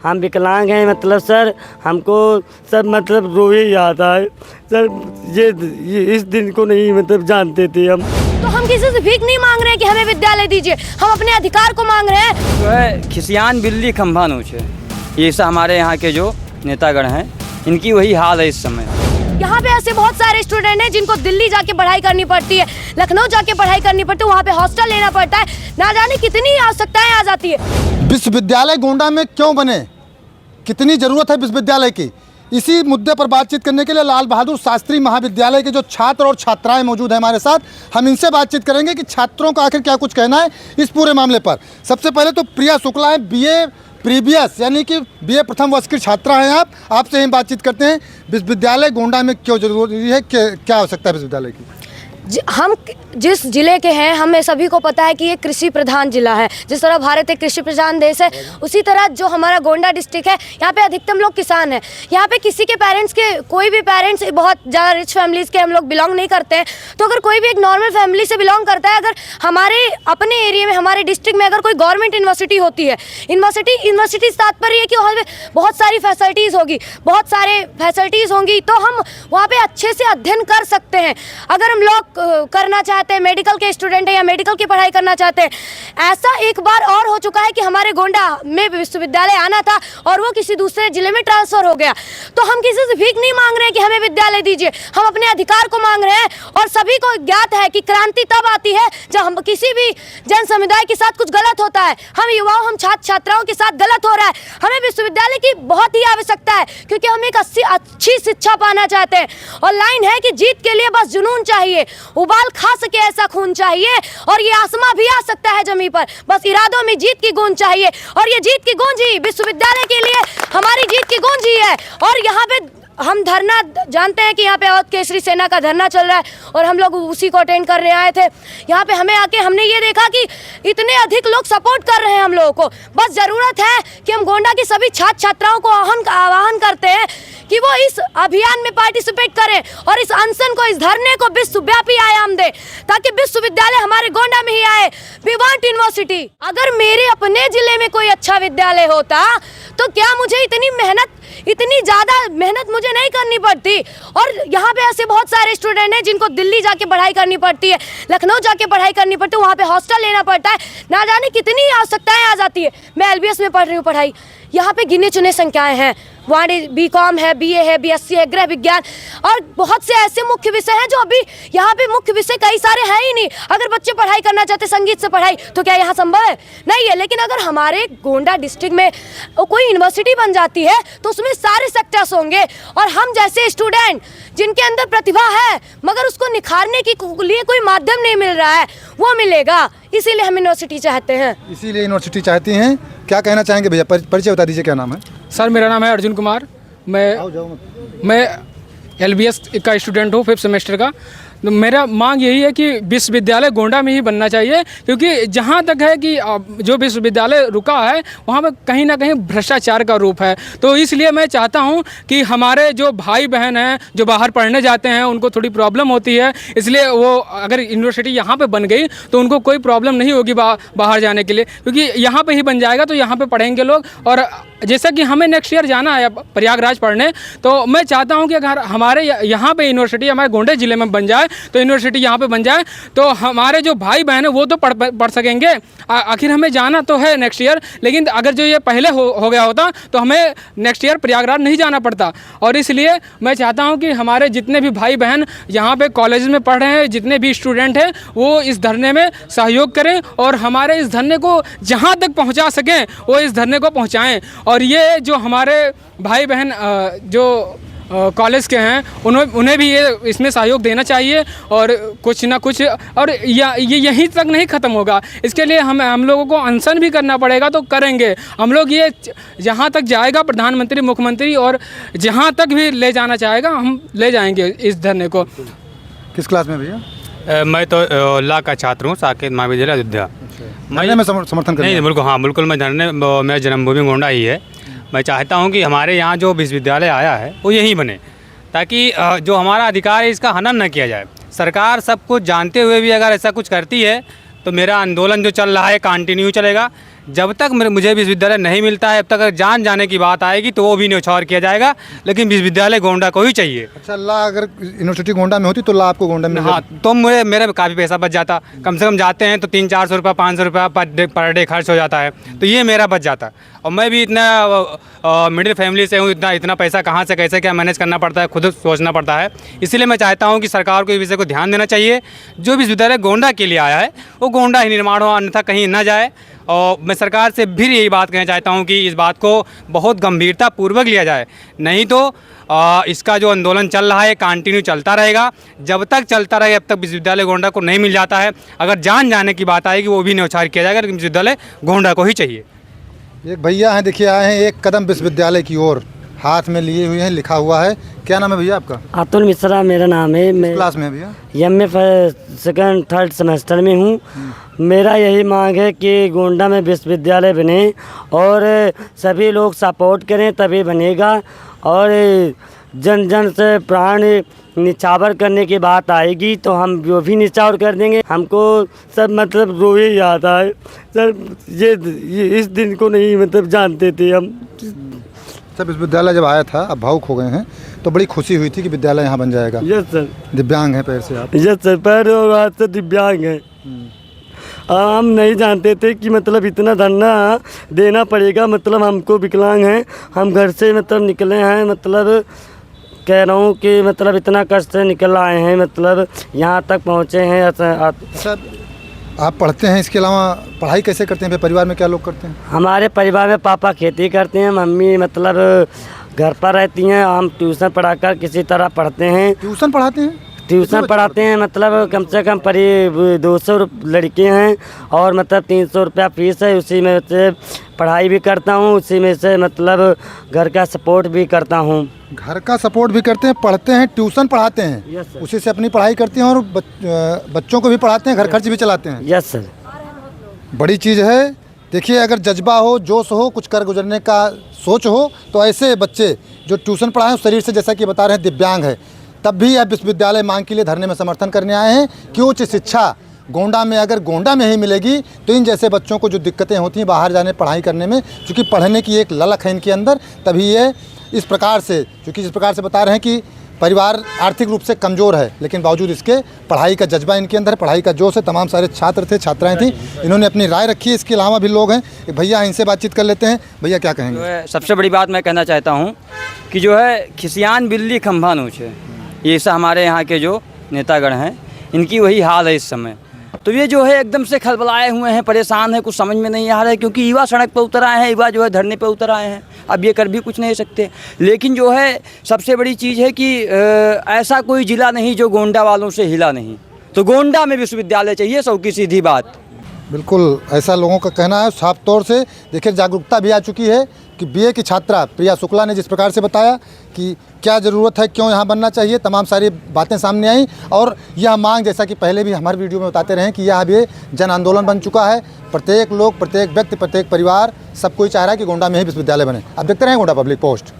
हम विकलांग हैं, मतलब सर हमको सर मतलब रो ही आता है सर। ये इस दिन को नहीं मतलब जानते थे हम। तो हम किसी से भीख नहीं मांग रहे हैं कि हमें विद्यालय दीजिए, हम अपने अधिकार को मांग रहे हैं। जो है खिसियान बिल्ली खंभा नोच है, ये सब हमारे यहाँ के जो नेतागण हैं इनकी वही हाल है इस समय। यहाँ पे ऐसे बहुत सारे स्टूडेंट हैं जिनको दिल्ली जाके पढ़ाई करनी पड़ती है, लखनऊ जाके पढ़ाई करनी पड़ती है, वहाँ पे हॉस्टल लेना पड़ता है, ना जाने कितनी आवश्यकताएं आ जाती है। विश्वविद्यालय गोंडा में क्यों बने, कितनी ज़रूरत है विश्वविद्यालय की, इसी मुद्दे पर बातचीत करने के लिए लाल बहादुर शास्त्री महाविद्यालय के जो छात्र और छात्राएं मौजूद हैं हमारे साथ। हम इनसे बातचीत करेंगे कि छात्रों का आखिर क्या कुछ कहना है इस पूरे मामले पर। सबसे पहले तो प्रिया शुक्ला है, बीए प्रीवियस यानी कि बीए प्रथम वर्ष की छात्रा हैं आप। आपसे हम बातचीत करते हैं, विश्वविद्यालय गोंडा में क्यों जरूरी है, क्या आवश्यकता है विश्वविद्यालय की? हम जिस जिले के हैं हमें सभी को पता है कि ये कृषि प्रधान जिला है। जिस तरह भारत एक कृषि प्रधान देश है, उसी तरह जो हमारा गोंडा डिस्ट्रिक्ट है यहाँ पे अधिकतम लोग किसान हैं। यहाँ पे किसी के पेरेंट्स के, कोई भी पेरेंट्स बहुत ज़्यादा रिच फैमिलीज़ के हम लोग बिलोंग नहीं करते हैं। तो अगर कोई भी एक नॉर्मल फैमिली से बिलोंग करता है, अगर हमारे अपने एरिया में, हमारे डिस्ट्रिक्ट में अगर कोई गवर्नमेंट यूनिवर्सिटी होती है, यूनिवर्सिटी तात्पर्य है कि वहाँ पर बहुत सारी फैसिलिटीज़ होगी, बहुत सारे फैसिलिटीज़ होंगी, तो हम वहाँ पर अच्छे से अध्ययन कर सकते हैं। अगर हम लोग करना चाहते हैं, मेडिकल के स्टूडेंट हैं या मेडिकल की पढ़ाई करना चाहते हैं, ऐसा एक बार और हो चुका है कि हमारे गोंडा में विश्वविद्यालय आना था और वो किसी दूसरे जिले में ट्रांसफर हो गया। तो हम किसी से भीख नहीं मांग रहे हैं कि हमें विद्यालय दीजिए, हम अपने अधिकार को मांग रहे हैं। और सभी को ज्ञात है कि क्रांति तब आती है जब हम किसी भी जन समुदाय के साथ कुछ गलत होता है, हम युवाओं, हम छात्र छात्राओं के साथ गलत हो रहा है, हमें विश्वविद्यालय की बहुत ही आवश्यकता है, क्योंकि हम एक अच्छी शिक्षा पाना चाहते हैं। और लाइन है कि जीत के लिए बस जुनून चाहिए, उबाल खा सके ऐसा खून चाहिए, और ये आसमां भी आ सकता है जमीन पर, बस इरादों में जीत की गूंज चाहिए। और ये जीत की गूंज ही विश्वविद्यालय के लिए हमारी जीत की गूंज ही है। और यहाँ पे हम धरना, जानते हैं कि यहाँ पे अवध केसरी सेना का धरना चल रहा है और हम लोग उसी को अटेंड करने आए थे। यहाँ पे हमें आके हमने ये देखा कि इतने अधिक लोग सपोर्ट कर रहे हैं हम लोगों को। बस ज़रूरत है कि हम गोंडा की सभी छात्र छात्राओं को आह्वान करते हैं कि वो इस अभियान में पार्टिसिपेट करें और इस अनशन को, इस धरने को विश्वव्यापी आयाम दे, ताकि विश्वविद्यालय हमारे गोंडा में ही आए। We want university. अगर मेरे अपने जिले में कोई अच्छा विद्यालय होता तो क्या मुझे इतनी ज़्यादा मेहनत मुझे नहीं करनी पड़ती। और यहाँ पे ऐसे बहुत सारे स्टूडेंट हैं जिनको दिल्ली जाके पढ़ाई करनी पड़ती है, लखनऊ जाके पढ़ाई करनी पड़ती है, वहाँ पे हॉस्टल लेना पड़ता है, ना जाने कितनी आवश्यकताएं आ जाती है। मैं LBS में पढ़ रही हूँ पढ़ाई, यहाँ पे गिने चुने संख्याएं हैं, वहाँ BCom है, BA है, BSc है, गृह विज्ञान और बहुत से ऐसे मुख्य विषय हैं जो अभी यहाँ पे मुख्य विषय कई सारे हैं ही नहीं। अगर बच्चे पढ़ाई करना चाहते संगीत से पढ़ाई, तो क्या यहाँ संभव है? नहीं है। लेकिन अगर हमारे गोंडा डिस्ट्रिक्ट में कोई यूनिवर्सिटी बन जाती है तो उसमें सारे सेक्टर्स होंगे, और हम जैसे स्टूडेंट जिनके अंदर प्रतिभा है मगर उसको निखारने के लिए कोई माध्यम नहीं मिल रहा है, वो मिलेगा। इसीलिए हम यूनिवर्सिटी चाहते हैं। इसीलिए यूनिवर्सिटी चाहती हैं। क्या कहना चाहेंगे भैया, परिचय बता दीजिए, क्या नाम है? सर मेरा नाम है अर्जुन कुमार, मैं LBS का स्टूडेंट हूँ 5th सेमेस्टर का। तो मेरा मांग यही है कि विश्वविद्यालय गोंडा में ही बनना चाहिए, क्योंकि जहाँ तक है कि जो विश्वविद्यालय रुका है वहाँ पर कहीं ना कहीं भ्रष्टाचार का रूप है। तो इसलिए मैं चाहता हूँ कि हमारे जो भाई बहन हैं जो बाहर पढ़ने जाते हैं उनको थोड़ी प्रॉब्लम होती है, इसलिए वो अगर यूनिवर्सिटी यहाँ पे बन गई तो उनको कोई प्रॉब्लम नहीं होगी बाहर जाने के लिए, क्योंकि यहाँ पे ही बन जाएगा तो यहाँ पे पढ़ेंगे लोग। और जैसा कि हमें नेक्स्ट ईयर जाना है प्रयागराज पढ़ने, तो मैं चाहता हूँ कि अगर हमारे यहाँ पे यूनिवर्सिटी हमारे गोंडा ज़िले में बन जाए, तो यूनिवर्सिटी यहाँ पे बन जाए तो हमारे जो भाई बहन है वो तो पढ़ सकेंगे। आखिर हमें जाना तो है नेक्स्ट ईयर, लेकिन अगर जो ये पहले हो गया होता तो हमें नेक्स्ट ईयर प्रयागराज नहीं जाना पड़ता। और इसलिए मैं चाहता हूँ कि हमारे जितने भी भाई बहन यहाँ पे कॉलेज में पढ़ रहे हैं, जितने भी स्टूडेंट हैं, वो इस धरने में सहयोग करें और हमारे इस धरने को जहाँ तक पहुँचा सकें वो इस धरने को पहुँचाएँ। और ये जो हमारे भाई बहन जो कॉलेज के हैं उन्हें भी ये इसमें सहयोग देना चाहिए और कुछ ना कुछ। और ये यहीं तक नहीं ख़त्म होगा, इसके लिए हम लोगों को अनशन भी करना पड़ेगा, तो करेंगे हम लोग। ये जहाँ तक जाएगा प्रधानमंत्री, मुख्यमंत्री और जहाँ तक भी ले जाना चाहेगा हम ले जाएंगे इस धरने को। किस क्लास में भैया? मैं तो लॉ का छात्र हूँ, साकेत महाविद्यालय अयोध्या। मैं समर्थन नहीं, बिल्कुल मैं धरने, मेरा जन्मभूमि गोंडा ही है। मैं चाहता हूं कि हमारे यहाँ जो विश्वविद्यालय आया है वो यहीं बने, ताकि जो हमारा अधिकार है इसका हनन न किया जाए। सरकार सब कुछ जानते हुए भी अगर ऐसा कुछ करती है तो मेरा आंदोलन जो चल रहा है कंटिन्यू चलेगा। जब तक मुझे विश्वविद्यालय नहीं मिलता है, अब तक अगर जान जाने की बात आएगी तो वो भी न्यौछावर किया जाएगा, लेकिन विश्वविद्यालय गोंडा को ही चाहिए। अच्छा, ला अगर यूनिवर्सिटी गोंडा में होती तो ला आपको गोंडा में हाँ, तो मेरा काफ़ी पैसा बच जाता। कम से कम जाते हैं तो 300-400 रुपये 500 रुपये पर डे खर्च हो जाता है, तो ये मेरा बच जाता। और मैं भी इतना मिडिल फैमिली से हूँ, इतना पैसा कहाँ से कैसे क्या मैनेज करना पड़ता है, खुद सोचना पड़ता है। इसीलिए मैं चाहता हूँ कि सरकार को इस विषय को ध्यान देना चाहिए। जो विश्वविद्यालय गोंडा के लिए आया है वो गोंडा ही निर्माण हो, अन्यथा कहीं ना जाए। और मैं सरकार से भी यही बात कहना चाहता हूँ कि इस बात को बहुत गंभीरता पूर्वक लिया जाए, नहीं तो इसका जो आंदोलन चल रहा है कंटिन्यू चलता रहेगा। जब तक चलता रहे, अब तक विश्वविद्यालय गोंडा को नहीं मिल जाता है। अगर जान जाने की बात आएगी वो भी न्यौछावर किया जाएगा, लेकिन विश्वविद्यालय गोंडा को ही चाहिए। एक भैया हैं, देखिए आए हैं एक कदम विश्वविद्यालय की ओर, हाथ में लिए हुए हैं, लिखा हुआ है। क्या नाम है भैया आपका? अतुल मिश्रा मेरा नाम है। मैं क्लास में है भैया? एमए सेकंड थर्ड सेमेस्टर में हूँ। मेरा यही मांग है कि गोंडा में विश्वविद्यालय बने और सभी लोग सपोर्ट करें तभी बनेगा। और जन जन से प्राण निछावर करने की बात आएगी तो हम वो भी निछावर कर देंगे। हमको सब मतलब रो ही आता है सर, ये इस दिन को नहीं मतलब जानते थे हम। सब विश्वविद्यालय जब आया था, अब भावुक हो गए हैं, तो बड़ी खुशी हुई थी कि विद्यालय यहाँ बन जाएगा। Yes sir. दिव्यांग हैं पैर से आप? यस सर, पैर और हाथ से दिव्यांग हैं। हम नहीं जानते थे कि मतलब इतना धरना देना पड़ेगा। मतलब हमको विकलांग हैं, हम घर से मतलब निकले हैं, मतलब कह रहा हूँ कि मतलब इतना कष्ट से निकल आए हैं, मतलब यहाँ तक पहुँचे हैं। अच्छा, आप पढ़ते हैं, इसके अलावा पढ़ाई कैसे करते हैं? परिवार में क्या लोग करते हैं? हमारे परिवार में पापा खेती करते हैं, मम्मी मतलब घर पर रहती हैं। हम ट्यूशन पढ़ाकर किसी तरह पढ़ते हैं। ट्यूशन पढ़ाते हैं? ट्यूशन पढ़ाते हैं, मतलब कम से कम 200 लड़के हैं और मतलब 300 रुपया फीस है। उसी में से पढ़ाई भी करता हूँ, उसी में से मतलब घर का सपोर्ट भी करता हूँ। घर का सपोर्ट भी करते हैं, पढ़ते हैं, ट्यूशन पढ़ाते हैं। Yes sir. उसी से अपनी पढ़ाई करते हैं और बच्चों को भी पढ़ाते हैं, घर खर्च भी चलाते हैं। Yes sir. बड़ी चीज़ है। देखिए, अगर जज्बा हो, जोश हो, कुछ कर गुजरने का सोच हो, तो ऐसे बच्चे जो ट्यूशन पढ़ाएं, शरीर से जैसा कि बता रहे हैं दिव्यांग है, तब भी आप विश्वविद्यालय मांग के लिए धरने में समर्थन करने आए हैं कि उच्च शिक्षा गोंडा में अगर गोंडा में ही मिलेगी तो इन जैसे बच्चों को जो दिक्कतें होती हैं बाहर जाने पढ़ाई करने में, क्योंकि पढ़ने की एक ललक है इनके अंदर, तभी ये इस प्रकार से, क्योंकि जिस प्रकार से बता रहे हैं कि परिवार आर्थिक रूप से कमज़ोर है, लेकिन बावजूद इसके पढ़ाई का जज्बा इनके अंदर, पढ़ाई का जोश है। तमाम सारे छात्र थे, छात्राएं थी, इन्होंने अपनी राय रखी है। इसके अलावा भी लोग हैं। भैया, इनसे बातचीत कर लेते हैं। भैया क्या कहेंगे? सबसे बड़ी बात मैं कहना चाहता हूँ कि जो है खिसियान बिल्ली खंभा नोच है, ये सब हमारे यहाँ के जो नेतागण हैं इनकी वही हाल है इस समय। तो ये जो है एकदम से खलबलाए हुए हैं, परेशान हैं, कुछ समझ में नहीं आ रहा है, क्योंकि युवा सड़क पर उतर आए हैं, युवा जो है धरने पर उतर आए हैं। अब ये कर भी कुछ नहीं सकते। लेकिन जो है सबसे बड़ी चीज़ है कि ऐसा कोई ज़िला नहीं जो गोंडा वालों से हिला नहीं। तो गोंडा में विश्वविद्यालय चाहिए, सौ की सीधी बात। बिल्कुल ऐसा लोगों का कहना है। साफ तौर से देखिए, जागरूकता भी आ चुकी है कि बीए की छात्रा प्रिया शुक्ला ने जिस प्रकार से बताया कि क्या ज़रूरत है, क्यों यहाँ बनना चाहिए, तमाम सारी बातें सामने आई। और यह मांग, जैसा कि पहले भी हमारे वीडियो में बताते रहे, कि यह अब ये जन आंदोलन बन चुका है। प्रत्येक लोग, प्रत्येक व्यक्ति, प्रत्येक परिवार, सब कोई चाह रहा है कि गोंडा में ही विश्वविद्यालय बने। अब देखते रहें गोंडा पब्लिक पोस्ट।